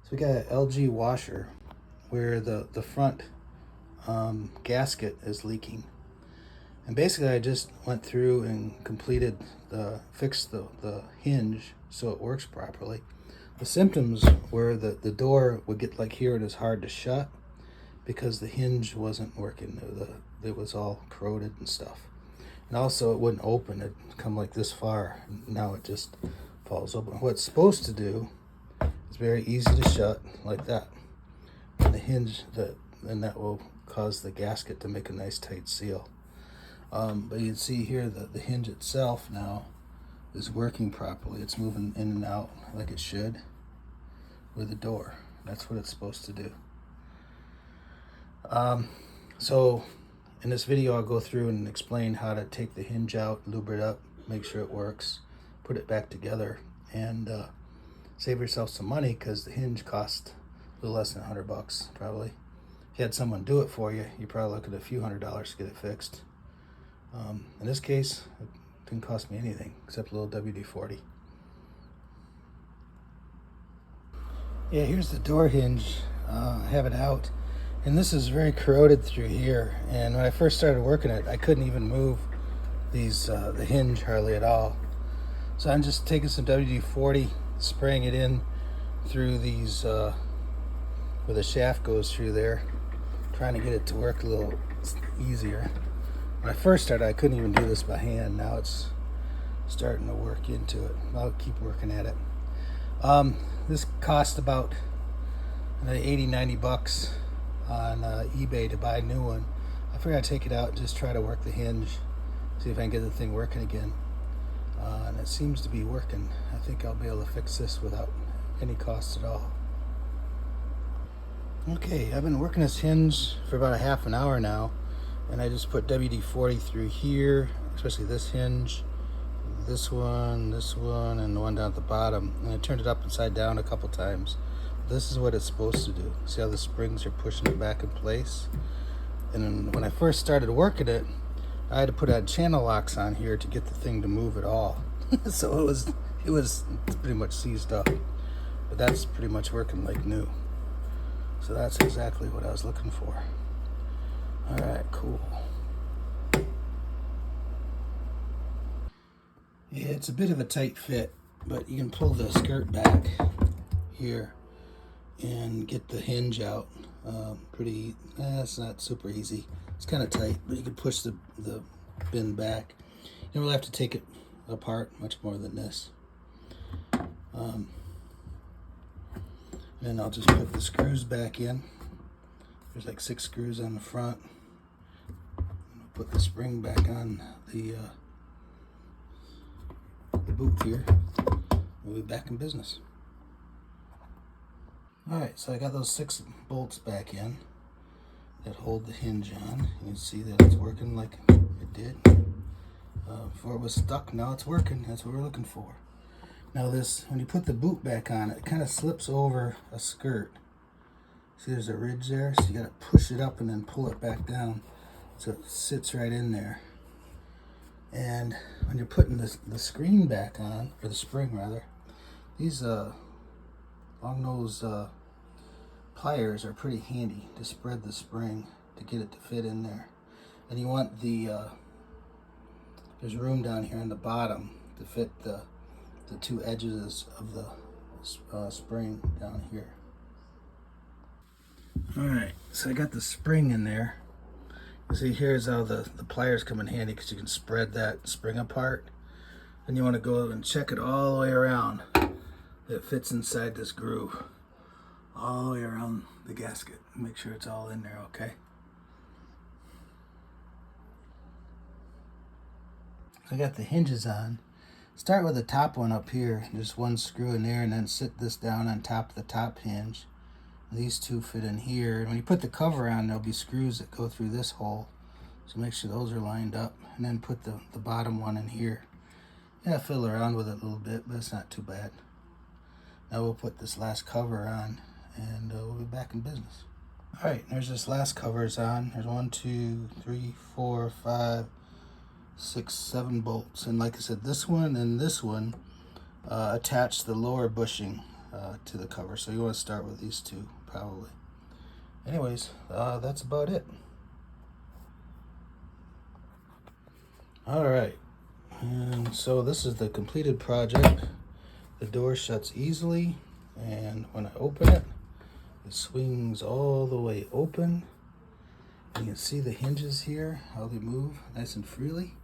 So we got an LG washer where the front gasket is leaking. And basically I just went through and fixed the hinge so it works properly. The symptoms were that the door would get like here, it is hard to shut because the hinge wasn't working. It was all corroded and stuff. And also it wouldn't open, it'd come like this far. Now it just falls open. What it's supposed to do is very easy to shut like that. And the hinge, and that will cause the gasket to make a nice tight seal. But you can see here that the hinge itself now is working properly. It's moving in and out like it should with the door. That's what it's supposed to do. So in this video I'll go through and explain how to take the hinge out, lube it up, make sure it works, put it back together, and save yourself some money because the hinge cost a little less than $100 probably. If you had someone do it for you, you're probably looking at a few $100s to get it fixed. In this case, it didn't cost me anything except a little WD-40. Yeah, here's the door hinge. I have it out, and this is very corroded through here. And when I first started working it, I couldn't even move the hinge hardly at all. So I'm just taking some WD-40, spraying it in through these where the shaft goes through there, trying to get it to work a little easier. When I first started, I couldn't even do this by hand. Now it's starting to work into it. I'll keep working at it. This cost about $80-90 on eBay to buy a new one. I figured I'd take it out and just try to work the hinge, see if I can get the thing working again. And it seems to be working. I think I'll be able to fix this without any cost at all. Okay, I've been working this hinge for about a half an hour now, and I just put WD-40 through here, especially this hinge, this one, and the one down at the bottom. And I turned it up upside down a couple times. This is what it's supposed to do. See how the springs are pushing it back in place? And then when I first started working it, I had to put channel locks on here to get the thing to move at all. So it was pretty much seized up. But that's pretty much working like new. So that's exactly what I was looking for. All right, cool. Yeah, it's a bit of a tight fit, but you can pull the skirt back here and get the hinge out it's not super easy. It's kind of tight, but you can push the bin back. You don't really have to take it apart much more than this. And I'll just put the screws back in. There's like 6 screws on the front. Put the spring back on the boot here. We'll be back in business. Alright, so I got those 6 bolts back in that hold the hinge on. You can see that it's working like it did. Before it was stuck, now it's working. That's what we're looking for. Now when you put the boot back on, it kind of slips over a skirt. See there's a ridge there? So you got to push it up and then pull it back down so it sits right in there. And when you're putting the screen back on, or the spring rather, these long nose pliers are pretty handy to spread the spring to get it to fit in there. And you want there's room down here on the bottom to fit the 2 edges of the spring down here. Alright, so I got the spring in there. You see here's how the pliers come in handy because you can spread that spring apart. And you want to go and check it all the way around. It fits inside this groove. All the way around the gasket. Make sure it's all in there, okay? I got the hinges on. Start with the top one up here. Just 1 screw in there and then sit this down on top of the top hinge. These 2 fit in here. When you put the cover on, there'll be screws that go through this hole. So make sure those are lined up. And then put the bottom one in here. Yeah, fiddle around with it a little bit, but it's not too bad. Now we'll put this last cover on, and we'll be back in business. Alright, there's this last cover's on. There's 1, 2, 3, 4, 5, 6, 7 bolts. And like I said, this one and this one attach the lower bushing to the cover. So you want to start with these two probably. Anyways, that's about it. All right, and so this is the completed project. The door shuts easily, and when I open it, it swings all the way open. You can see the hinges here, how they move nice and freely.